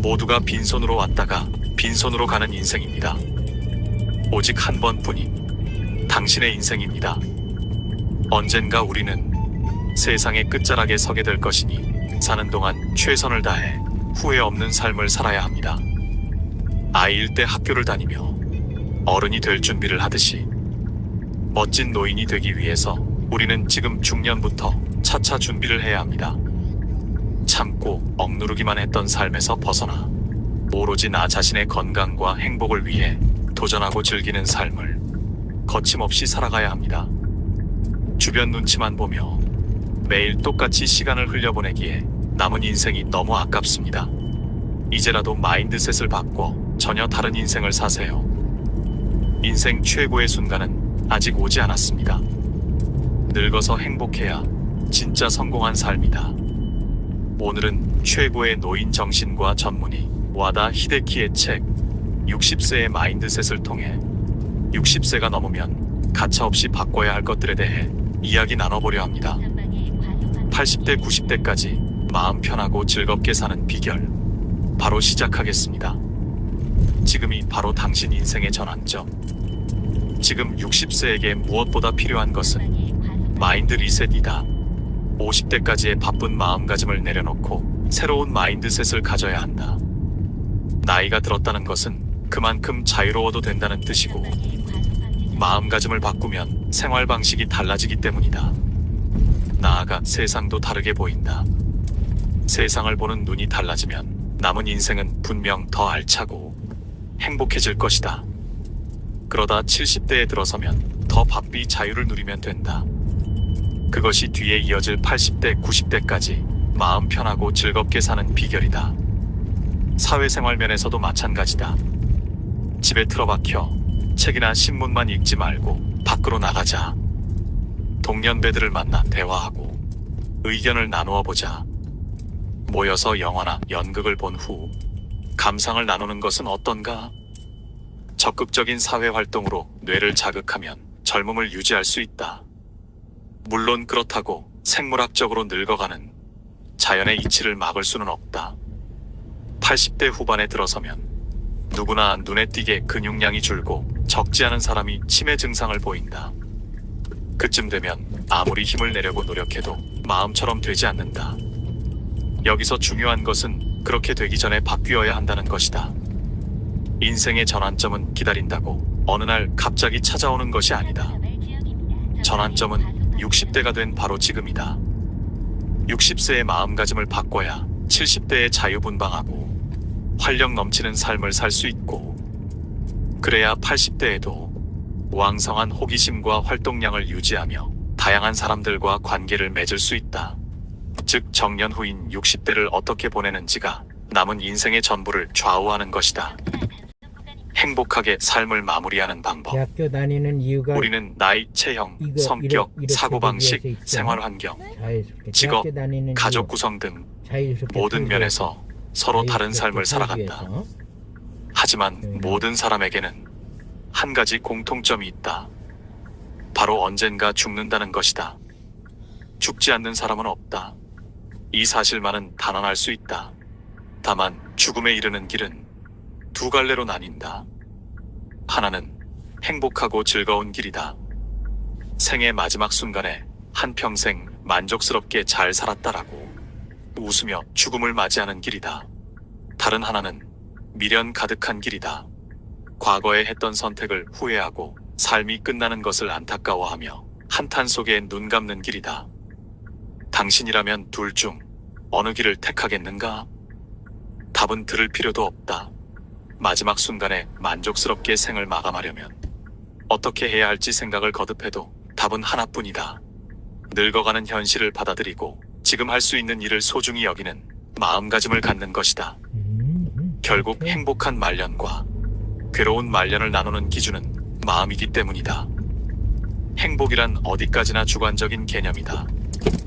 모두가 빈손으로 왔다가 빈손으로 가는 인생입니다. 오직 한 번뿐인 당신의 인생입니다. 언젠가 우리는 세상의 끝자락에 서게 될 것이니 사는 동안 최선을 다해 후회 없는 삶을 살아야 합니다. 아이일 때 학교를 다니며 어른이 될 준비를 하듯이 멋진 노인이 되기 위해서 우리는 지금 중년부터 차차 준비를 해야 합니다. 참고 억누르기만 했던 삶에서 벗어나 오로지 나 자신의 건강과 행복을 위해 도전하고 즐기는 삶을 거침없이 살아가야 합니다. 주변 눈치만 보며 매일 똑같이 시간을 흘려보내기에 남은 인생이 너무 아깝습니다. 이제라도 마인드셋을 바꿔 전혀 다른 인생을 사세요. 인생 최고의 순간은 아직 오지 않았습니다. 늙어서 행복해야 진짜 성공한 삶이다. 오늘은 최고의 노인 정신과 전문의 와다 히데키의 책 60세의 마인드셋을 통해 60세가 넘으면 가차없이 바꿔야 할 것들에 대해 이야기 나눠보려 합니다. 80대 90대까지 마음 편하고 즐겁게 사는 비결 바로 시작하겠습니다. 지금이 바로 당신 인생의 전환점. 지금 60세에게 무엇보다 필요한 것은 마인드 리셋이다. 50대까지의 바쁜 마음가짐을 내려놓고 새로운 마인드셋을 가져야 한다. 나이가 들었다는 것은 그만큼 자유로워도 된다는 뜻이고 마음가짐을 바꾸면 생활 방식이 달라지기 때문이다. 나아가 세상도 다르게 보인다. 세상을 보는 눈이 달라지면 남은 인생은 분명 더 알차고 행복해질 것이다. 그러다 70대에 들어서면 더 바삐 자유를 누리면 된다. 그것이 뒤에 이어질 80대, 90대까지 마음 편하고 즐겁게 사는 비결이다. 사회생활 면에서도 마찬가지다. 집에 틀어박혀 책이나 신문만 읽지 말고 밖으로 나가자. 동년배들을 만나 대화하고 의견을 나누어 보자. 모여서 영화나 연극을 본 후 감상을 나누는 것은 어떤가? 적극적인 사회활동으로 뇌를 자극하면 젊음을 유지할 수 있다. 물론 그렇다고 생물학적으로 늙어가는 자연의 이치를 막을 수는 없다. 80대 후반에 들어서면 누구나 눈에 띄게 근육량이 줄고 적지 않은 사람이 치매 증상을 보인다. 그쯤 되면 아무리 힘을 내려고 노력해도 마음처럼 되지 않는다. 여기서 중요한 것은 그렇게 되기 전에 바뀌어야 한다는 것이다. 인생의 전환점은 기다린다고 어느 날 갑자기 찾아오는 것이 아니다. 전환점은 60대가 된 바로 지금이다. 60세의 마음가짐을 바꿔야 70대에 자유분방하고 활력 넘치는 삶을 살 수 있고 그래야 80대에도 왕성한 호기심과 활동량을 유지하며 다양한 사람들과 관계를 맺을 수 있다. 즉 정년 후인 60대를 어떻게 보내는지가 남은 인생의 전부를 좌우하는 것이다. 행복하게 삶을 마무리하는 방법. 대학교 다니는 이유가 우리는 나이, 체형, 성격, 사고방식, 생활환경, 직업, 가족 구성 등 모든 면에서 서로 다른 삶을 살아간다. 하지만 모든 사람에게는 한 가지 공통점이 있다. 바로 언젠가 죽는다는 것이다. 죽지 않는 사람은 없다. 이 사실만은 단언할 수 있다. 다만 죽음에 이르는 길은 두 갈래로 나뉜다. 하나는 행복하고 즐거운 길이다. 생의 마지막 순간에 한평생 만족스럽게 잘 살았다라고 웃으며 죽음을 맞이하는 길이다. 다른 하나는 미련 가득한 길이다. 과거에 했던 선택을 후회하고 삶이 끝나는 것을 안타까워하며 한탄 속에 눈 감는 길이다. 당신이라면 둘 중 어느 길을 택하겠는가? 답은 들을 필요도 없다. 마지막 순간에 만족스럽게 생을 마감하려면 어떻게 해야 할지 생각을 거듭해도 답은 하나뿐이다. 늙어가는 현실을 받아들이고 지금 할 수 있는 일을 소중히 여기는 마음가짐을 갖는 것이다. 결국 행복한 말년과 괴로운 말년을 나누는 기준은 마음이기 때문이다. 행복이란 어디까지나 주관적인 개념이다.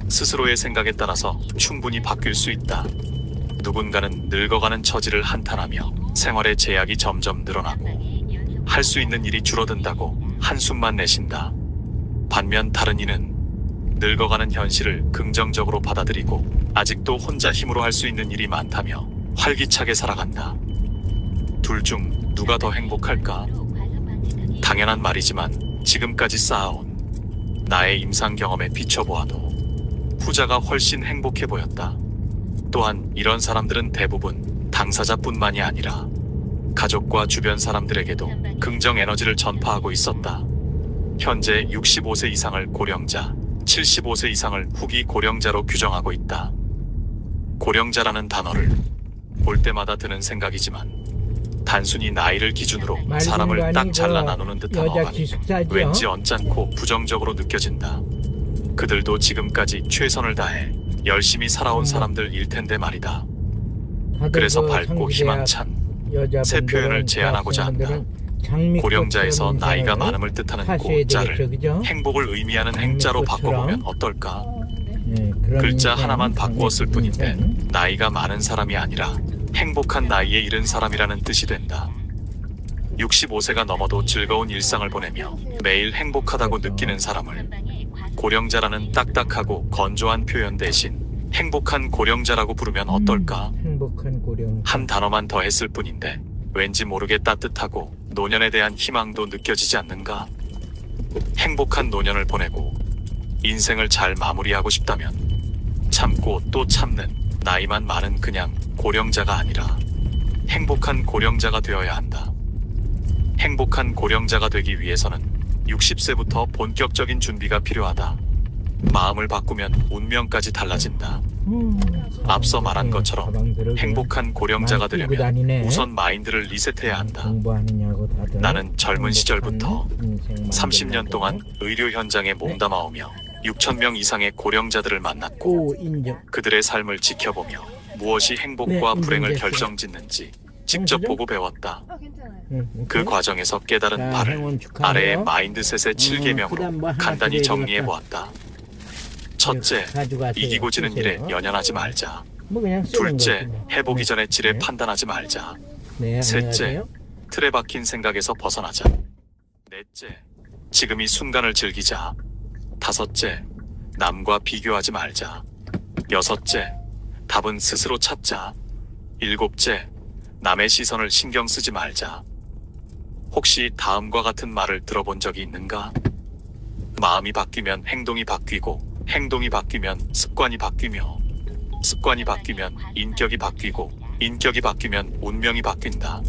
스스로의 생각에 따라서 충분히 바뀔 수 있다. 누군가는 늙어가는 처지를 한탄하며 생활의 제약이 점점 늘어나고 할 수 있는 일이 줄어든다고 한숨만 내쉰다. 반면 다른 이는 늙어가는 현실을 긍정적으로 받아들이고 아직도 혼자 힘으로 할 수 있는 일이 많다며 활기차게 살아간다. 둘 중 누가 더 행복할까? 당연한 말이지만 지금까지 쌓아온 나의 임상 경험에 비춰보아도 후자가 훨씬 행복해 보였다. 또한 이런 사람들은 대부분 당사자뿐만이 아니라 가족과 주변 사람들에게도 긍정 에너지를 전파하고 있었다. 현재 65세 이상을 고령자, 75세 이상을 후기 고령자로 규정하고 있다. 고령자라는 단어를 볼 때마다 드는 생각이지만 단순히 나이를 기준으로 사람을 딱 잘라 나누는 듯한 어감이 왠지 언짢고 부정적으로 느껴진다. 그들도 지금까지 최선을 다해 열심히 살아온 사람들일 텐데 말이다. 그래서 밝고 희망찬 새 표현을 제안하고자 한다. 고령자에서 나이가 많음을 뜻하는 고자를 행복을 의미하는 행자로 바꿔보면 어떨까? 글자 하나만 바꾸었을 뿐인데 나이가 많은 사람이 아니라 행복한 나이에 이른 사람이라는 뜻이 된다. 65세가 넘어도 즐거운 일상을 보내며 매일 행복하다고 느끼는 사람을 고령자라는 딱딱하고 건조한 표현 대신 행복한 고령자라고 부르면 어떨까? 행복한 고령. 한 단어만 더 했을 뿐인데 왠지 모르게 따뜻하고 노년에 대한 희망도 느껴지지 않는가? 행복한 노년을 보내고 인생을 잘 마무리하고 싶다면 참고 또 참는 나이만 많은 그냥 고령자가 아니라 행복한 고령자가 되어야 한다. 행복한 고령자가 되기 위해서는 60세부터 본격적인 준비가 필요하다. 마음을 바꾸면 운명까지 달라진다. 앞서 말한 것처럼 행복한 고령자가 되려면 우선 마인드를 리셋해야 한다. 나는 젊은 시절부터 30년 동안 의료 현장에 몸담아오며 6,000명 이상의 고령자들을 만났고 그들의 삶을 지켜보며 무엇이 행복과 불행을 결정짓는지 직접 보고 배웠다. 그 과정에서 깨달은 바를 아래의 마인드셋의 7계명으로 간단히 정리해보았다. 첫째, 이기고 지는 일에 연연하지 말자. 둘째, 해보기 전에 지레 판단하지 말자. 셋째, 틀에 박힌 생각에서 벗어나자. 넷째, 지금 이 순간을 즐기자. 다섯째, 남과 비교하지 말자. 여섯째, 답은 스스로 찾자. 일곱째, 남의 시선을 신경 쓰지 말자. 혹시 다음과 같은 말을 들어본 적이 있는가? 마음이 바뀌면 행동이 바뀌고, 행동이 바뀌면 습관이 바뀌며, 습관이 바뀌면 인격이 바뀌고, 인격이 바뀌면 운명이 바뀐다.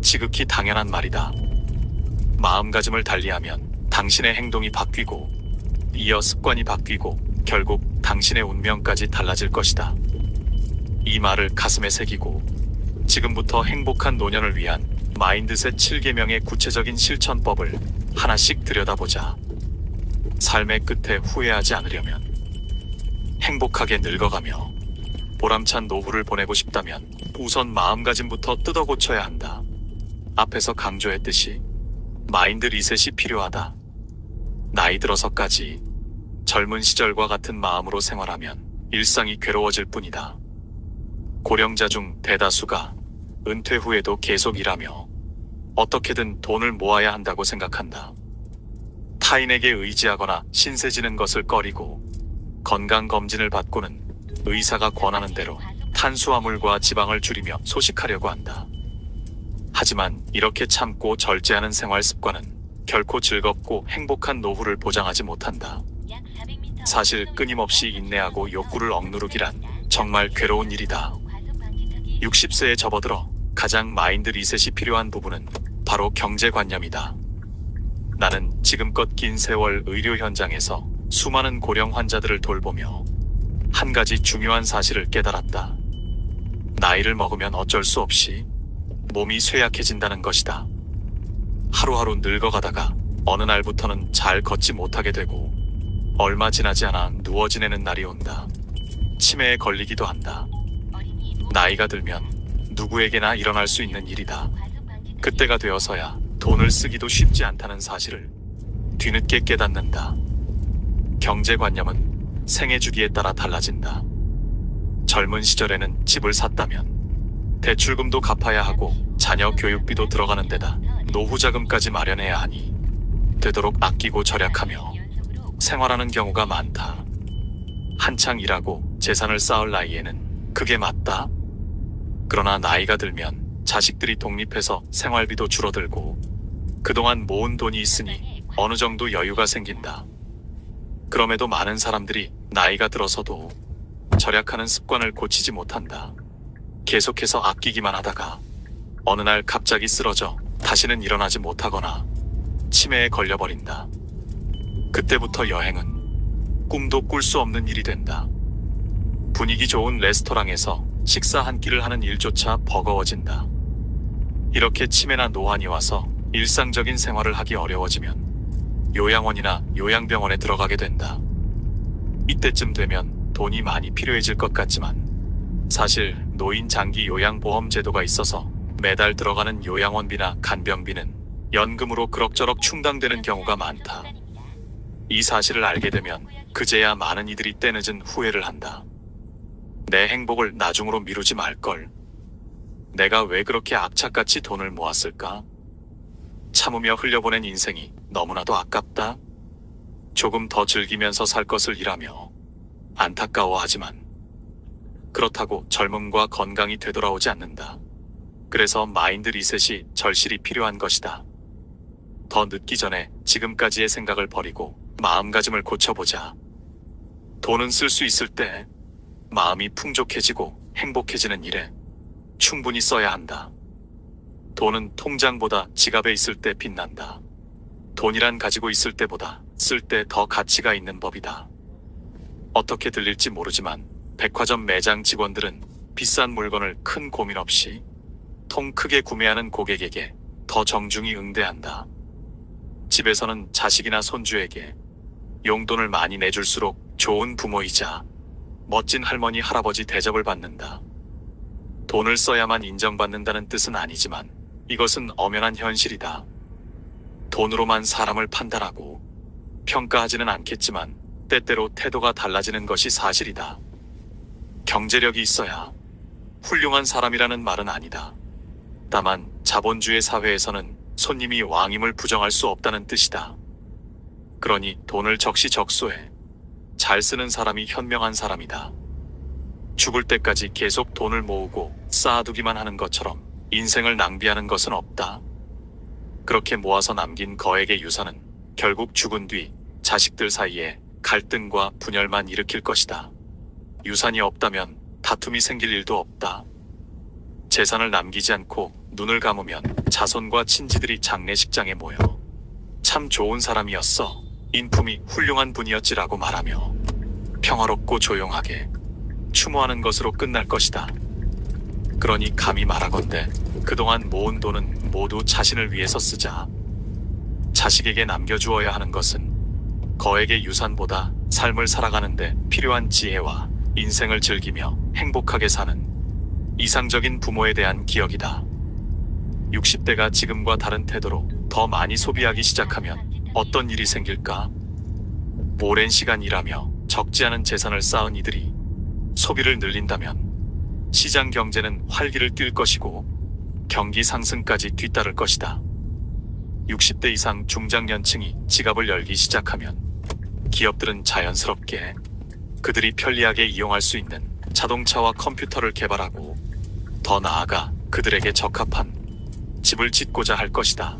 지극히 당연한 말이다. 마음가짐을 달리하면 당신의 행동이 바뀌고, 이어 습관이 바뀌고, 결국 당신의 운명까지 달라질 것이다. 이 말을 가슴에 새기고, 지금부터 행복한 노년을 위한 마인드셋 7계명의 구체적인 실천법을 하나씩 들여다보자. 삶의 끝에 후회하지 않으려면, 행복하게 늙어가며 보람찬 노후를 보내고 싶다면 우선 마음가짐부터 뜯어 고쳐야 한다. 앞에서 강조했듯이 마인드 리셋이 필요하다. 나이 들어서까지 젊은 시절과 같은 마음으로 생활하면 일상이 괴로워질 뿐이다. 고령자 중 대다수가 은퇴 후에도 계속 일하며 어떻게든 돈을 모아야 한다고 생각한다. 타인에게 의지하거나 신세 지는 것을 꺼리고 건강검진을 받고는 의사가 권하는 대로 탄수화물과 지방을 줄이며 소식하려고 한다. 하지만 이렇게 참고 절제하는 생활 습관은 결코 즐겁고 행복한 노후를 보장하지 못한다. 사실 끊임없이 인내하고 욕구를 억누르기란 정말 괴로운 일이다. 60세에 접어들어 가장 마인드 리셋이 필요한 부분은 바로 경제관념이다. 나는 지금껏 긴 세월 의료 현장에서 수많은 고령 환자들을 돌보며 한 가지 중요한 사실을 깨달았다. 나이를 먹으면 어쩔 수 없이 몸이 쇠약해진다는 것이다. 하루하루 늙어가다가 어느 날부터는 잘 걷지 못하게 되고 얼마 지나지 않아 누워 지내는 날이 온다. 치매에 걸리기도 한다. 나이가 들면 누구에게나 일어날 수 있는 일이다. 그때가 되어서야 돈을 쓰기도 쉽지 않다는 사실을 뒤늦게 깨닫는다. 경제관념은 생애 주기에 따라 달라진다. 젊은 시절에는 집을 샀다면 대출금도 갚아야 하고 자녀 교육비도 들어가는 데다 노후 자금까지 마련해야 하니 되도록 아끼고 절약하며 생활하는 경우가 많다. 한창 일하고 재산을 쌓을 나이에는 그게 맞다? 그러나 나이가 들면 자식들이 독립해서 생활비도 줄어들고 그동안 모은 돈이 있으니 어느 정도 여유가 생긴다. 그럼에도 많은 사람들이 나이가 들어서도 절약하는 습관을 고치지 못한다. 계속해서 아끼기만 하다가 어느 날 갑자기 쓰러져 다시는 일어나지 못하거나 치매에 걸려버린다. 그때부터 여행은 꿈도 꿀 수 없는 일이 된다. 분위기 좋은 레스토랑에서 식사 한 끼를 하는 일조차 버거워진다. 이렇게 치매나 노안이 와서 일상적인 생활을 하기 어려워지면 요양원이나 요양병원에 들어가게 된다. 이때쯤 되면 돈이 많이 필요해질 것 같지만 사실 노인 장기 요양보험 제도가 있어서 매달 들어가는 요양원비나 간병비는 연금으로 그럭저럭 충당되는 경우가 많다. 이 사실을 알게 되면 그제야 많은 이들이 때늦은 후회를 한다. 내 행복을 나중으로 미루지 말걸. 내가 왜 그렇게 악착같이 돈을 모았을까? 참으며 흘려보낸 인생이 너무나도 아깝다. 조금 더 즐기면서 살 것을 일하며 안타까워하지만 그렇다고 젊음과 건강이 되돌아오지 않는다. 그래서 마인드 리셋이 절실히 필요한 것이다. 더 늦기 전에 지금까지의 생각을 버리고 마음가짐을 고쳐보자. 돈은 쓸 수 있을 때 마음이 풍족해지고 행복해지는 일에 충분히 써야 한다. 돈은 통장보다 지갑에 있을 때 빛난다. 돈이란 가지고 있을 때보다 쓸 때 더 가치가 있는 법이다. 어떻게 들릴지 모르지만 백화점 매장 직원들은 비싼 물건을 큰 고민 없이 통 크게 구매하는 고객에게 더 정중히 응대한다. 집에서는 자식이나 손주에게 용돈을 많이 내줄수록 좋은 부모이자 멋진 할머니, 할아버지 대접을 받는다. 돈을 써야만 인정받는다는 뜻은 아니지만 이것은 엄연한 현실이다. 돈으로만 사람을 판단하고 평가하지는 않겠지만 때때로 태도가 달라지는 것이 사실이다. 경제력이 있어야 훌륭한 사람이라는 말은 아니다. 다만 자본주의 사회에서는 손님이 왕임을 부정할 수 없다는 뜻이다. 그러니 돈을 적시적소해 잘 쓰는 사람이 현명한 사람이다. 죽을 때까지 계속 돈을 모으고 쌓아두기만 하는 것처럼 인생을 낭비하는 것은 없다. 그렇게 모아서 남긴 거액의 유산은 결국 죽은 뒤 자식들 사이에 갈등과 분열만 일으킬 것이다. 유산이 없다면 다툼이 생길 일도 없다. 재산을 남기지 않고 눈을 감으면 자손과 친지들이 장례식장에 모여 참 좋은 사람이었어, 인품이 훌륭한 분이었지라고 말하며 평화롭고 조용하게 추모하는 것으로 끝날 것이다. 그러니 감히 말하건대 그동안 모은 돈은 모두 자신을 위해서 쓰자. 자식에게 남겨주어야 하는 것은 거액의 유산보다 삶을 살아가는데 필요한 지혜와 인생을 즐기며 행복하게 사는 이상적인 부모에 대한 기억이다. 60대가 지금과 다른 태도로 더 많이 소비하기 시작하면 어떤 일이 생길까? 오랜 시간 일하며 적지 않은 재산을 쌓은 이들이 소비를 늘린다면 시장 경제는 활기를 띨 것이고 경기 상승까지 뒤따를 것이다. 60대 이상 중장년층이 지갑을 열기 시작하면 기업들은 자연스럽게 그들이 편리하게 이용할 수 있는 자동차와 컴퓨터를 개발하고 더 나아가 그들에게 적합한 집을 짓고자 할 것이다.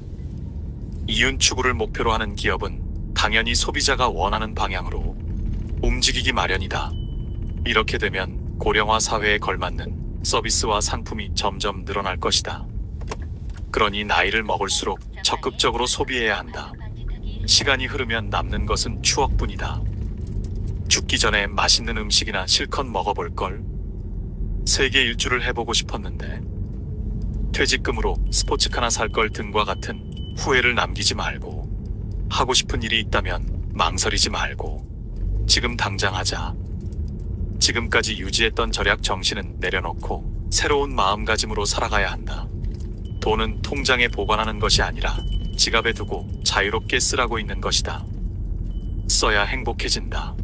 이윤 추구를 목표로 하는 기업은 당연히 소비자가 원하는 방향으로 움직이기 마련이다. 이렇게 되면 고령화 사회에 걸맞는 서비스와 상품이 점점 늘어날 것이다. 그러니 나이를 먹을수록 적극적으로 소비해야 한다. 시간이 흐르면 남는 것은 추억뿐이다. 죽기 전에 맛있는 음식이나 실컷 먹어볼걸. 세계 일주를 해보고 싶었는데 퇴직금으로 스포츠카나 살 걸 등과 같은 후회를 남기지 말고 하고 싶은 일이 있다면 망설이지 말고 지금 당장 하자. 지금까지 유지했던 절약 정신은 내려놓고 새로운 마음가짐으로 살아가야 한다. 돈은 통장에 보관하는 것이 아니라 지갑에 두고 자유롭게 쓰라고 있는 것이다. 써야 행복해진다.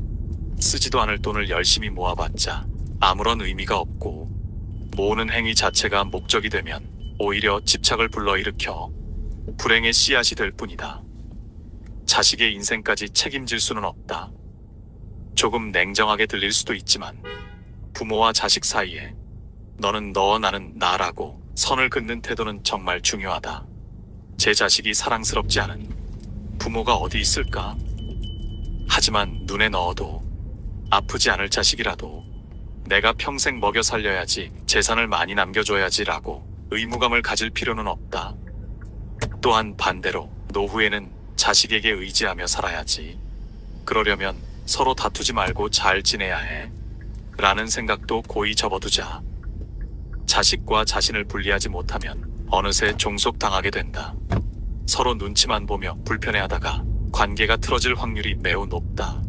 쓰지도 않을 돈을 열심히 모아봤자 아무런 의미가 없고 모으는 행위 자체가 목적이 되면 오히려 집착을 불러일으켜 불행의 씨앗이 될 뿐이다. 자식의 인생까지 책임질 수는 없다. 조금 냉정하게 들릴 수도 있지만 부모와 자식 사이에 너는 너, 나는 나라고 선을 긋는 태도는 정말 중요하다. 제 자식이 사랑스럽지 않은 부모가 어디 있을까? 하지만 눈에 넣어도 아프지 않을 자식이라도 내가 평생 먹여 살려야지, 재산을 많이 남겨줘야지라고 의무감을 가질 필요는 없다. 또한 반대로 노후에는 자식에게 의지하며 살아야지. 그러려면 서로 다투지 말고 잘 지내야 해. 라는 생각도 고이 접어두자. 자식과 자신을 분리하지 못하면 어느새 종속당하게 된다. 서로 눈치만 보며 불편해하다가 관계가 틀어질 확률이 매우 높다.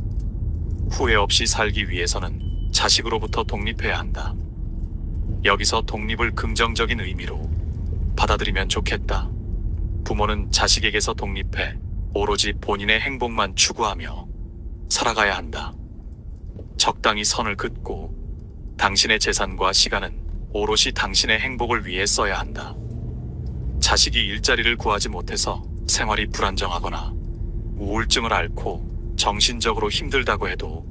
후회 없이 살기 위해서는 자식으로부터 독립해야 한다. 여기서 독립을 긍정적인 의미로 받아들이면 좋겠다. 부모는 자식에게서 독립해 오로지 본인의 행복만 추구하며 살아가야 한다. 적당히 선을 긋고 당신의 재산과 시간은 오롯이 당신의 행복을 위해 써야 한다. 자식이 일자리를 구하지 못해서 생활이 불안정하거나 우울증을 앓고 정신적으로 힘들다고 해도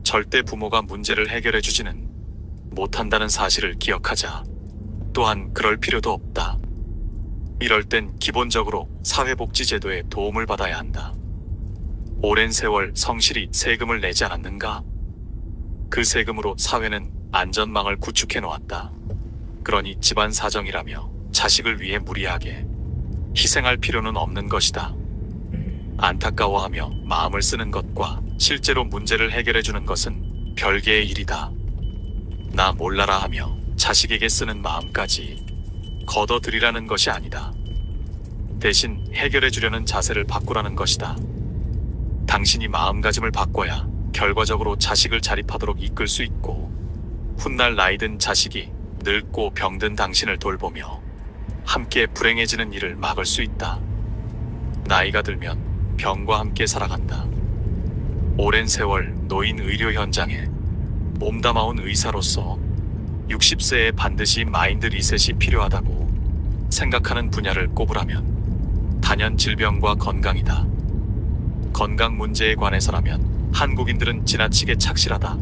절대 부모가 문제를 해결해 주지는 못한다는 사실을 기억하자. 또한 그럴 필요도 없다. 이럴 땐 기본적으로 사회복지제도의 도움을 받아야 한다. 오랜 세월 성실히 세금을 내지 않았는가? 그 세금으로 사회는 안전망을 구축해 놓았다. 그러니 집안 사정이라며 자식을 위해 무리하게 희생할 필요는 없는 것이다. 안타까워하며 마음을 쓰는 것과 실제로 문제를 해결해 주는 것은 별개의 일이다. 나 몰라라 하며 자식에게 쓰는 마음까지 걷어들이라는 것이 아니다. 대신 해결해 주려는 자세를 바꾸라는 것이다. 당신이 마음가짐을 바꿔야 결과적으로 자식을 자립하도록 이끌 수 있고, 훗날 나이든 자식이 늙고 병든 당신을 돌보며 함께 불행해지는 일을 막을 수 있다. 나이가 들면 병과 함께 살아간다. 오랜 세월 노인 의료 현장에 몸담아온 의사로서 60세에 반드시 마인드 리셋이 필요하다고 생각하는 분야를 꼽으라면 단연 질병과 건강이다. 건강 문제에 관해서라면 한국인들은 지나치게 착실하다.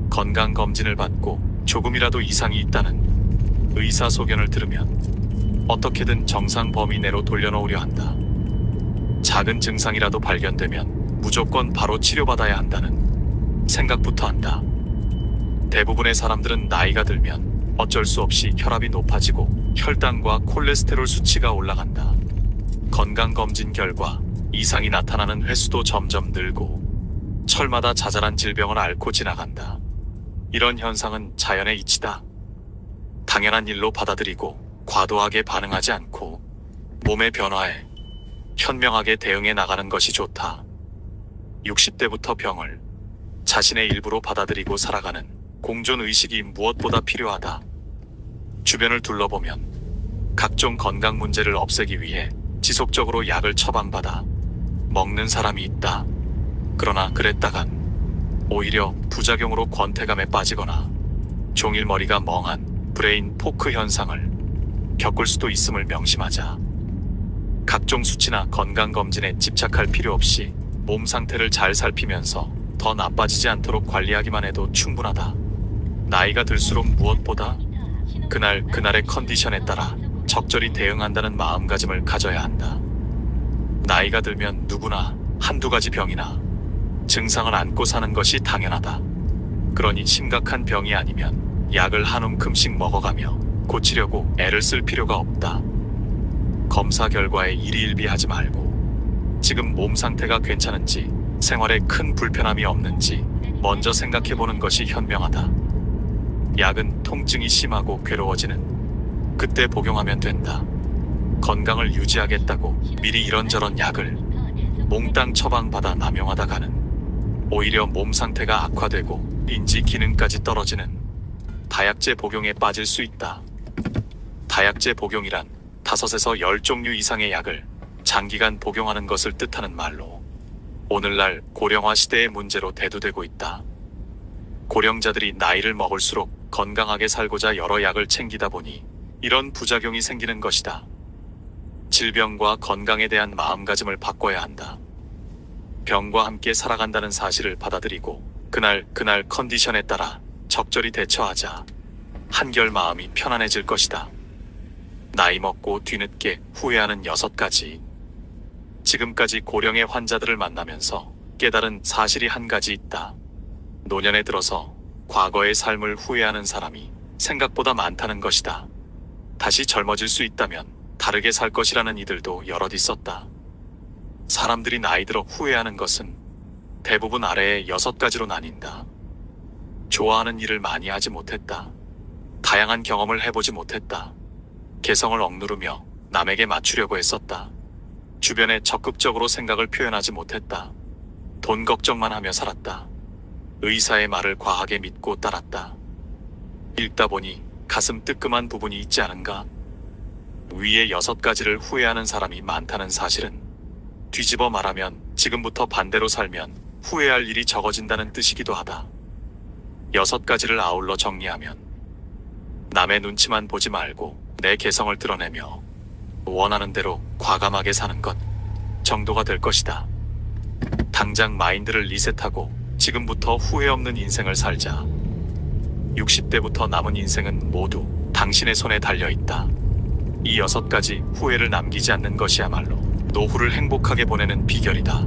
건강검진을 받고 조금이라도 이상이 있다는 의사소견을 들으면 어떻게든 정상 범위 내로 돌려놓으려 한다. 작은 증상이라도 발견되면 무조건 바로 치료받아야 한다는 생각부터 한다. 대부분의 사람들은 나이가 들면 어쩔 수 없이 혈압이 높아지고 혈당과 콜레스테롤 수치가 올라간다. 건강검진 결과 이상이 나타나는 횟수도 점점 늘고 철마다 자잘한 질병을 앓고 지나간다. 이런 현상은 자연의 이치다. 당연한 일로 받아들이고 과도하게 반응하지 않고 몸의 변화에 현명하게 대응해 나가는 것이 좋다. 60대부터 병을 자신의 일부로 받아들이고 살아가는 공존의식이 무엇보다 필요하다. 주변을 둘러보면 각종 건강 문제를 없애기 위해 지속적으로 약을 처방받아 먹는 사람이 있다. 그러나 그랬다간 오히려 부작용으로 권태감에 빠지거나 종일 머리가 멍한 브레인 포크 현상을 겪을 수도 있음을 명심하자. 각종 수치나 건강검진에 집착할 필요 없이 몸 상태를 잘 살피면서 더 나빠지지 않도록 관리하기만 해도 충분하다. 나이가 들수록 무엇보다 그날의 컨디션에 따라 적절히 대응한다는 마음가짐을 가져야 한다. 나이가 들면 누구나 한두 가지 병이나 증상을 안고 사는 것이 당연하다. 그러니 심각한 병이 아니면 약을 한 움큼씩 먹어가며 고치려고 애를 쓸 필요가 없다. 검사 결과에 일희일비하지 말고 지금 몸 상태가 괜찮은지, 생활에 큰 불편함이 없는지 먼저 생각해보는 것이 현명하다. 약은 통증이 심하고 괴로워지는 그때 복용하면 된다. 건강을 유지하겠다고 미리 이런저런 약을 몽땅 처방받아 남용하다가는 오히려 몸 상태가 악화되고 인지 기능까지 떨어지는 다약제 복용에 빠질 수 있다. 다약제 복용이란 5에서 10종류 이상의 약을 장기간 복용하는 것을 뜻하는 말로 오늘날 고령화 시대의 문제로 대두되고 있다. 고령자들이 나이를 먹을수록 건강하게 살고자 여러 약을 챙기다 보니 이런 부작용이 생기는 것이다. 질병과 건강에 대한 마음가짐을 바꿔야 한다. 병과 함께 살아간다는 사실을 받아들이고 그날 컨디션에 따라 적절히 대처하자. 한결 마음이 편안해질 것이다. 나이 먹고 뒤늦게 후회하는 6가지. 지금까지 고령의 환자들을 만나면서 깨달은 사실이 한 가지 있다. 노년에 들어서 과거의 삶을 후회하는 사람이 생각보다 많다는 것이다. 다시 젊어질 수 있다면 다르게 살 것이라는 이들도 여럿 있었다. 사람들이 나이 들어 후회하는 것은 대부분 아래의 6가지로 나뉜다. 좋아하는 일을 많이 하지 못했다. 다양한 경험을 해보지 못했다. 개성을 억누르며 남에게 맞추려고 했었다. 주변에 적극적으로 생각을 표현하지 못했다. 돈 걱정만 하며 살았다. 의사의 말을 과하게 믿고 따랐다. 읽다 보니 가슴 뜨끔한 부분이 있지 않은가? 위의 6가지를 후회하는 사람이 많다는 사실은 뒤집어 말하면 지금부터 반대로 살면 후회할 일이 적어진다는 뜻이기도 하다. 6가지를 아울러 정리하면 남의 눈치만 보지 말고 내 개성을 드러내며 원하는 대로 과감하게 사는 것 정도가 될 것이다. 당장 마인드를 리셋하고 지금부터 후회 없는 인생을 살자. 60대부터 남은 인생은 모두 당신의 손에 달려있다. 이 6가지 후회를 남기지 않는 것이야말로 노후를 행복하게 보내는 비결이다.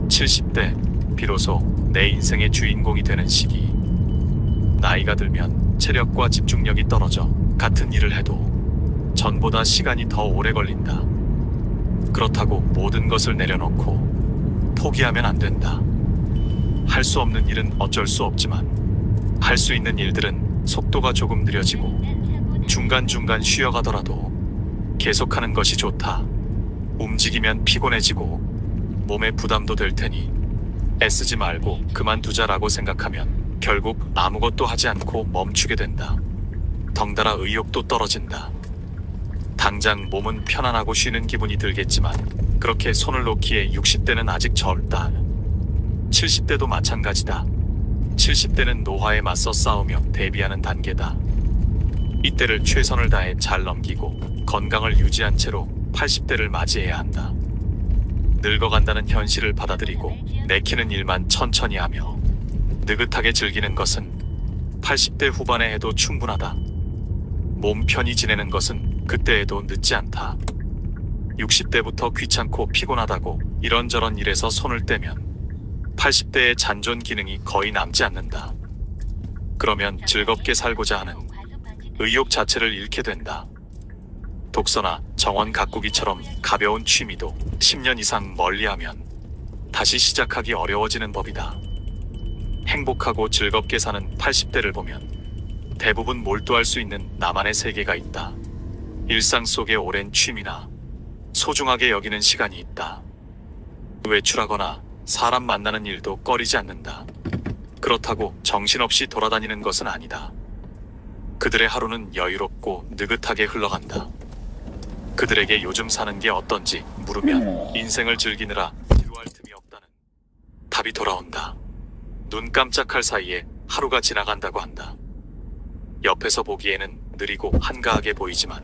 70대, 비로소 내 인생의 주인공이 되는 시기. 나이가 들면 체력과 집중력이 떨어져 같은 일을 해도 전보다 시간이 더 오래 걸린다. 그렇다고 모든 것을 내려놓고 포기하면 안 된다. 할 수 없는 일은 어쩔 수 없지만 할 수 있는 일들은 속도가 조금 느려지고 중간중간 쉬어가더라도 계속하는 것이 좋다. 움직이면 피곤해지고 몸에 부담도 될 테니 애쓰지 말고 그만두자라고 생각하면 결국 아무것도 하지 않고 멈추게 된다. 덩달아 의욕도 떨어진다. 당장 몸은 편안하고 쉬는 기분이 들겠지만 그렇게 손을 놓기에 60대는 아직 젊다. 70대도 마찬가지다. 70대는 노화에 맞서 싸우며 대비하는 단계다. 이때를 최선을 다해 잘 넘기고 건강을 유지한 채로 80대를 맞이해야 한다. 늙어간다는 현실을 받아들이고 내키는 일만 천천히 하며 느긋하게 즐기는 것은 80대 후반에 해도 충분하다. 몸 편히 지내는 것은 그때 해도 늦지 않다. 60대부터 귀찮고 피곤하다고 이런저런 일에서 손을 떼면 80대의 잔존 기능이 거의 남지 않는다. 그러면 즐겁게 살고자 하는 의욕 자체를 잃게 된다. 독서나 정원 가꾸기처럼 가벼운 취미도 10년 이상 멀리하면 다시 시작하기 어려워지는 법이다. 행복하고 즐겁게 사는 80대를 보면 대부분 몰두할 수 있는 나만의 세계가 있다. 일상 속에 오랜 취미나 소중하게 여기는 시간이 있다. 외출하거나 사람 만나는 일도 꺼리지 않는다. 그렇다고 정신없이 돌아다니는 것은 아니다. 그들의 하루는 여유롭고 느긋하게 흘러간다. 그들에게 요즘 사는 게 어떤지 물으면 인생을 즐기느라 지루할 틈이 없다는 답이 돌아온다. 눈 깜짝할 사이에 하루가 지나간다고 한다. 옆에서 보기에는 느리고 한가하게 보이지만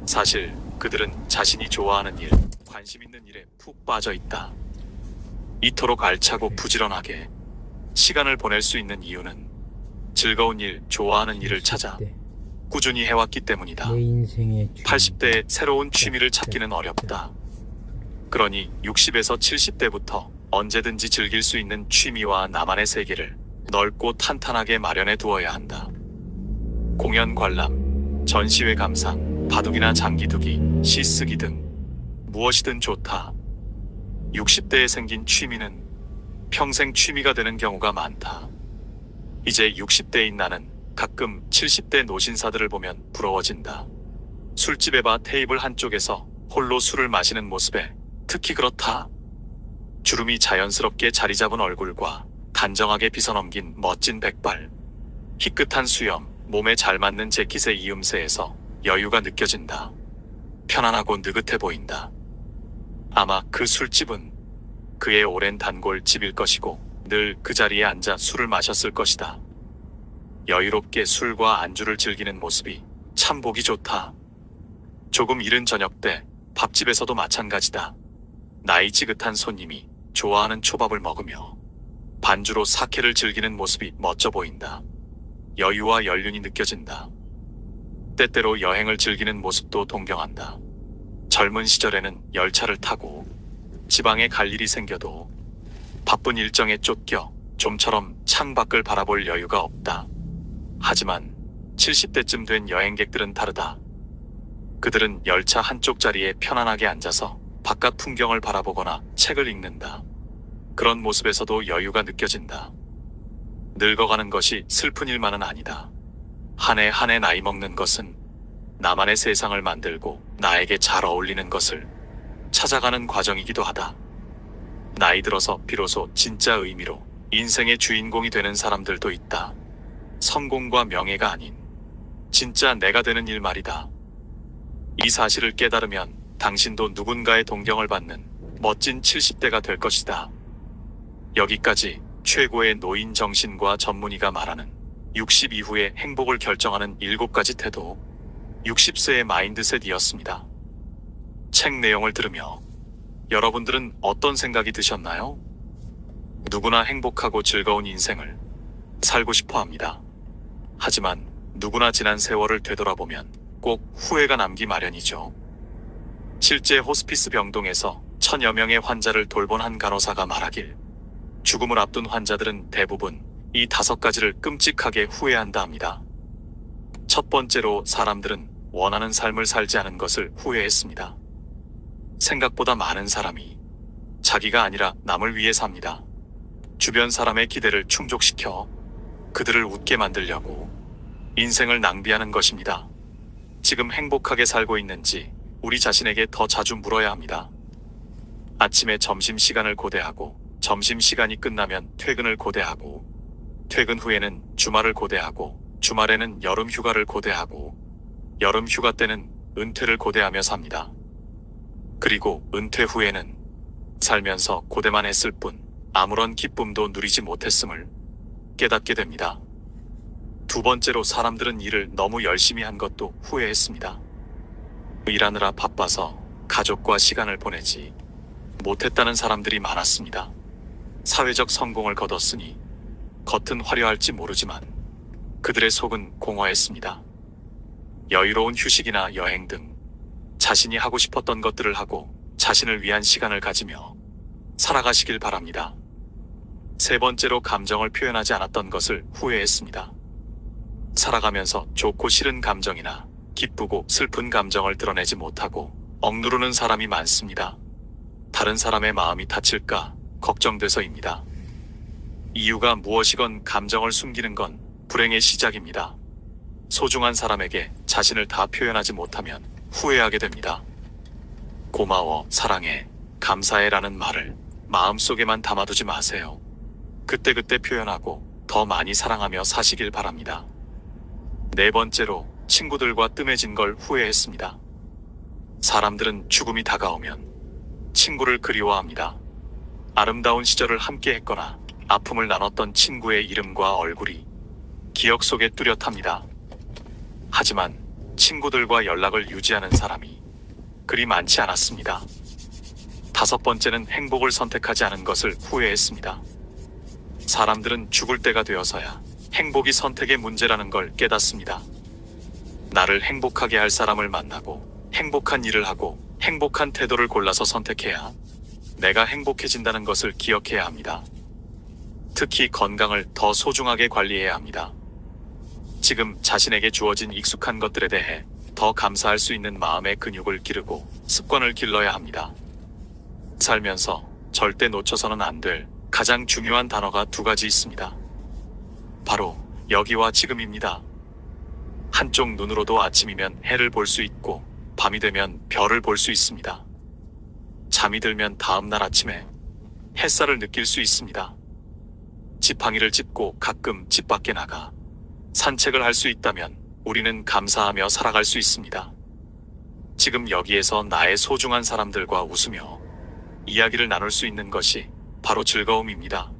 사실 그들은 자신이 좋아하는 일, 관심 있는 일에 푹 빠져 있다. 이토록 알차고 부지런하게 시간을 보낼 수 있는 이유는 즐거운 일, 좋아하는 일을 찾아 꾸준히 해왔기 때문이다. 80대에 새로운 취미를 찾기는 어렵다. 그러니 60에서 70대부터 언제든지 즐길 수 있는 취미와 나만의 세계를 넓고 탄탄하게 마련해 두어야 한다. 공연 관람, 전시회 감상, 바둑이나 장기 두기, 시 쓰기 등 무엇이든 좋다. 60대에 생긴 취미는 평생 취미가 되는 경우가 많다. 이제 60대인 나는 가끔 70대 노신사들을 보면 부러워진다. 술집에 바 테이블 한쪽에서 홀로 술을 마시는 모습에 특히 그렇다. 주름이 자연스럽게 자리 잡은 얼굴과 단정하게 빗어넘긴 멋진 백발, 희끗한 수염, 몸에 잘 맞는 재킷의 이음새에서 여유가 느껴진다. 편안하고 느긋해 보인다. 아마 그 술집은 그의 오랜 단골집일 것이고 늘 그 자리에 앉아 술을 마셨을 것이다. 여유롭게 술과 안주를 즐기는 모습이 참 보기 좋다. 조금 이른 저녁 때 밥집에서도 마찬가지다. 나이 지긋한 손님이 좋아하는 초밥을 먹으며 반주로 사케를 즐기는 모습이 멋져 보인다. 여유와 연륜이 느껴진다. 때때로 여행을 즐기는 모습도 동경한다. 젊은 시절에는 열차를 타고 지방에 갈 일이 생겨도 바쁜 일정에 쫓겨 좀처럼 창밖을 바라볼 여유가 없다. 하지만 70대쯤 된 여행객들은 다르다. 그들은 열차 한쪽 자리에 편안하게 앉아서 바깥 풍경을 바라보거나 책을 읽는다. 그런 모습에서도 여유가 느껴진다. 늙어가는 것이 슬픈 일만은 아니다. 한 해 한 해 나이 먹는 것은 나만의 세상을 만들고 나에게 잘 어울리는 것을 찾아가는 과정이기도 하다. 나이 들어서 비로소 진짜 의미로 인생의 주인공이 되는 사람들도 있다. 성공과 명예가 아닌 진짜 내가 되는 일 말이다. 이 사실을 깨달으면 당신도 누군가의 동경을 받는 멋진 70대가 될 것이다. 여기까지 최고의 노인 정신과 전문의가 말하는 60 이후의 행복을 결정하는 7가지 태도, 60세의 마인드셋이었습니다. 책 내용을 들으며 여러분들은 어떤 생각이 드셨나요? 누구나 행복하고 즐거운 인생을 살고 싶어 합니다. 하지만 누구나 지난 세월을 되돌아보면 꼭 후회가 남기 마련이죠. 실제 호스피스 병동에서 1000여 명의 환자를 돌본 한 간호사가 말하길, 죽음을 앞둔 환자들은 대부분 이 5가지를 끔찍하게 후회한다 합니다. 첫 번째로 사람들은 원하는 삶을 살지 않은 것을 후회했습니다. 생각보다 많은 사람이 자기가 아니라 남을 위해 삽니다. 주변 사람의 기대를 충족시켜 그들을 웃게 만들려고 인생을 낭비하는 것입니다. 지금 행복하게 살고 있는지 우리 자신에게 더 자주 물어야 합니다. 아침에 점심시간을 고대하고, 점심시간이 끝나면 퇴근을 고대하고, 퇴근 후에는 주말을 고대하고, 주말에는 여름 휴가를 고대하고, 여름 휴가 때는 은퇴를 고대하며 삽니다. 그리고 은퇴 후에는 살면서 고대만 했을 뿐 아무런 기쁨도 누리지 못했음을 깨닫게 됩니다. 두 번째로 사람들은 일을 너무 열심히 한 것도 후회했습니다. 일하느라 바빠서 가족과 시간을 보내지 못했다는 사람들이 많았습니다. 사회적 성공을 거뒀으니 겉은 화려할지 모르지만 그들의 속은 공허했습니다. 여유로운 휴식이나 여행 등 자신이 하고 싶었던 것들을 하고 자신을 위한 시간을 가지며 살아가시길 바랍니다. 세 번째로 감정을 표현하지 않았던 것을 후회했습니다. 살아가면서 좋고 싫은 감정이나 기쁘고 슬픈 감정을 드러내지 못하고 억누르는 사람이 많습니다. 다른 사람의 마음이 다칠까 걱정돼서입니다. 이유가 무엇이건 감정을 숨기는 건 불행의 시작입니다. 소중한 사람에게 자신을 다 표현하지 못하면 후회하게 됩니다. 고마워, 사랑해, 감사해라는 말을 마음속에만 담아두지 마세요. 그때그때 표현하고 더 많이 사랑하며 사시길 바랍니다. 네 번째로 친구들과 뜸해진 걸 후회했습니다. 사람들은 죽음이 다가오면 친구를 그리워합니다. 아름다운 시절을 함께 했거나 아픔을 나눴던 친구의 이름과 얼굴이 기억 속에 뚜렷합니다. 하지만 친구들과 연락을 유지하는 사람이 그리 많지 않았습니다. 다섯 번째는 행복을 선택하지 않은 것을 후회했습니다. 사람들은 죽을 때가 되어서야 행복이 선택의 문제라는 걸 깨닫습니다. 나를 행복하게 할 사람을 만나고 행복한 일을 하고 행복한 태도를 골라서 선택해야 내가 행복해진다는 것을 기억해야 합니다. 특히 건강을 더 소중하게 관리해야 합니다. 지금 자신에게 주어진 익숙한 것들에 대해 더 감사할 수 있는 마음의 근육을 기르고 습관을 길러야 합니다. 살면서 절대 놓쳐서는 안 될 가장 중요한 단어가 2가지 있습니다. 바로 여기와 지금입니다. 한쪽 눈으로도 아침이면 해를 볼 수 있고 밤이 되면 별을 볼 수 있습니다. 잠이 들면 다음날 아침에 햇살을 느낄 수 있습니다. 지팡이를 짚고 가끔 집 밖에 나가 산책을 할 수 있다면 우리는 감사하며 살아갈 수 있습니다. 지금 여기에서 나의 소중한 사람들과 웃으며 이야기를 나눌 수 있는 것이 바로 즐거움입니다.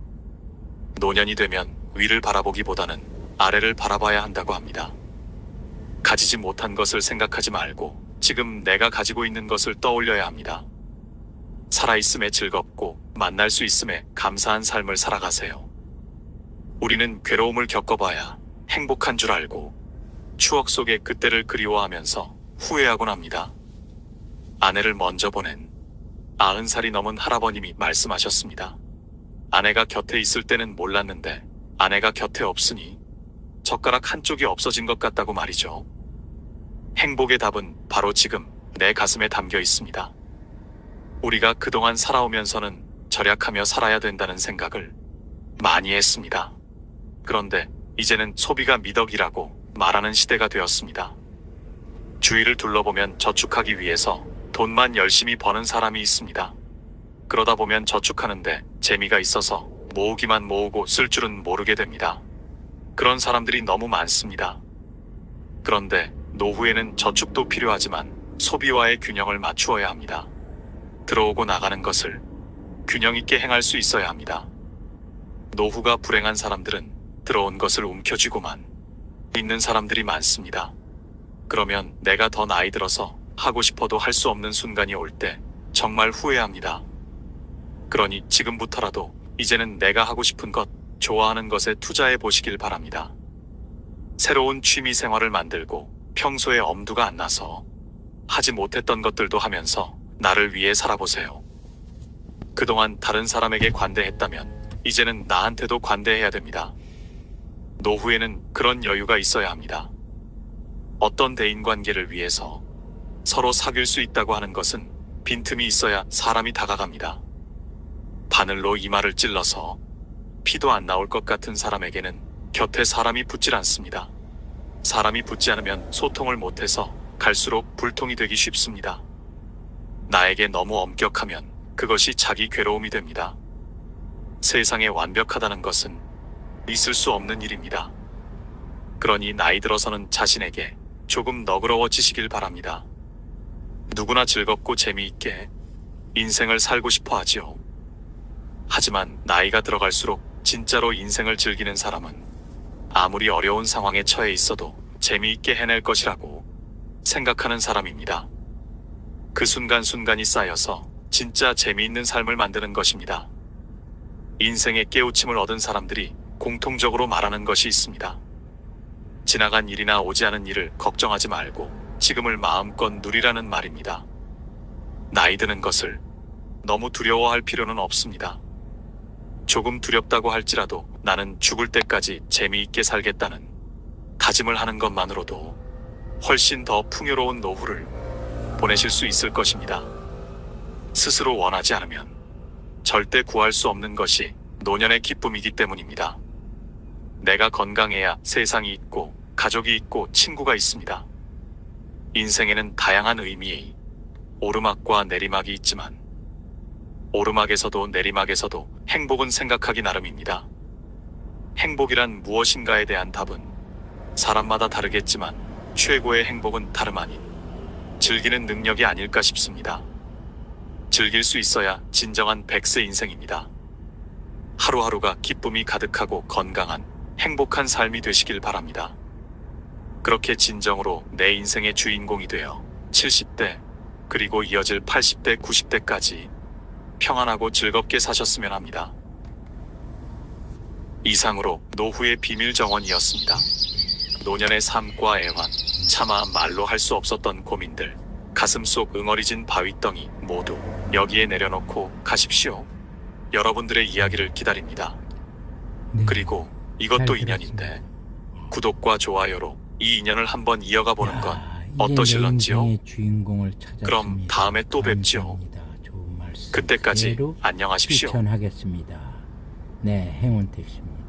노년이 되면 위를 바라보기보다는 아래를 바라봐야 한다고 합니다. 가지지 못한 것을 생각하지 말고 지금 내가 가지고 있는 것을 떠올려야 합니다. 살아있음에 즐겁고 만날 수 있음에 감사한 삶을 살아가세요. 우리는 괴로움을 겪어봐야 행복한 줄 알고 추억 속의 그때를 그리워하면서 후회하곤 합니다. 아내를 먼저 보낸 90살이 넘은 할아버님이 말씀하셨습니다. 아내가 곁에 있을 때는 몰랐는데 아내가 곁에 없으니 젓가락 한쪽이 없어진 것 같다고 말이죠. 행복의 답은 바로 지금 내 가슴에 담겨 있습니다. 우리가 그동안 살아오면서는 절약하며 살아야 된다는 생각을 많이 했습니다. 그런데 이제는 소비가 미덕이라고 말하는 시대가 되었습니다. 주위를 둘러보면 저축하기 위해서 돈만 열심히 버는 사람이 있습니다. 그러다 보면 저축하는데 재미가 있어서 모으기만 모으고 쓸 줄은 모르게 됩니다. 그런 사람들이 너무 많습니다. 그런데 노후에는 저축도 필요하지만 소비와의 균형을 맞추어야 합니다. 들어오고 나가는 것을 균형 있게 행할 수 있어야 합니다. 노후가 불행한 사람들은 들어온 것을 움켜쥐고만 있는 사람들이 많습니다. 그러면 내가 더 나이 들어서 하고 싶어도 할 수 없는 순간이 올 때 정말 후회합니다. 그러니 지금부터라도 이제는 내가 하고 싶은 것, 좋아하는 것에 투자해 보시길 바랍니다. 새로운 취미 생활을 만들고 평소에 엄두가 안 나서 하지 못했던 것들도 하면서 나를 위해 살아보세요. 그동안 다른 사람에게 관대했다면 이제는 나한테도 관대해야 됩니다. 노후에는 그런 여유가 있어야 합니다. 어떤 대인관계를 위해서 서로 사귈 수 있다고 하는 것은 빈틈이 있어야 사람이 다가갑니다. 바늘로 이마를 찔러서 피도 안 나올 것 같은 사람에게는 곁에 사람이 붙질 않습니다. 사람이 붙지 않으면 소통을 못해서 갈수록 불통이 되기 쉽습니다. 나에게 너무 엄격하면 그것이 자기 괴로움이 됩니다. 세상에 완벽하다는 것은 있을 수 없는 일입니다. 그러니 나이 들어서는 자신에게 조금 너그러워지시길 바랍니다. 누구나 즐겁고 재미있게 인생을 살고 싶어 하지요. 하지만 나이가 들어갈수록 진짜로 인생을 즐기는 사람은 아무리 어려운 상황에 처해 있어도 재미있게 해낼 것이라고 생각하는 사람입니다. 그 순간순간이 쌓여서 진짜 재미있는 삶을 만드는 것입니다. 인생의 깨우침을 얻은 사람들이 공통적으로 말하는 것이 있습니다. 지나간 일이나 오지 않은 일을 걱정하지 말고 지금을 마음껏 누리라는 말입니다. 나이 드는 것을 너무 두려워할 필요는 없습니다. 조금 두렵다고 할지라도 나는 죽을 때까지 재미있게 살겠다는 다짐을 하는 것만으로도 훨씬 더 풍요로운 노후를 보내실 수 있을 것입니다. 스스로 원하지 않으면 절대 구할 수 없는 것이 노년의 기쁨이기 때문입니다. 내가 건강해야 세상이 있고 가족이 있고 친구가 있습니다. 인생에는 다양한 의미의 오르막과 내리막이 있지만 오르막에서도 내리막에서도 행복은 생각하기 나름입니다. 행복이란 무엇인가에 대한 답은 사람마다 다르겠지만 최고의 행복은 다름 아닌 즐기는 능력이 아닐까 싶습니다. 즐길 수 있어야 진정한 100세 인생입니다. 하루하루가 기쁨이 가득하고 건강한 행복한 삶이 되시길 바랍니다. 그렇게 진정으로 내 인생의 주인공이 되어 70대 그리고 이어질 80대, 90대까지 평안하고 즐겁게 사셨으면 합니다. 이상으로 노후의 비밀 정원이었습니다. 노년의 삶과 애환, 차마 말로 할 수 없었던 고민들, 가슴속 응어리진 바위덩이 모두 여기에 내려놓고 가십시오. 여러분들의 이야기를 기다립니다. 네, 그리고 이것도 잘 인연인데 들었습니다. 구독과 좋아요로 이 인연을 한번 이어가 보는 건 야, 이제 어떠실런지요? 내 인생의 주인공을 찾았습니다. 그럼 다음에 또 뵙지요. 감사합니다. 좋은 말씀 그때까지 그대로 안녕하십시오. 실천하겠습니다. 네, 행운택시입니다.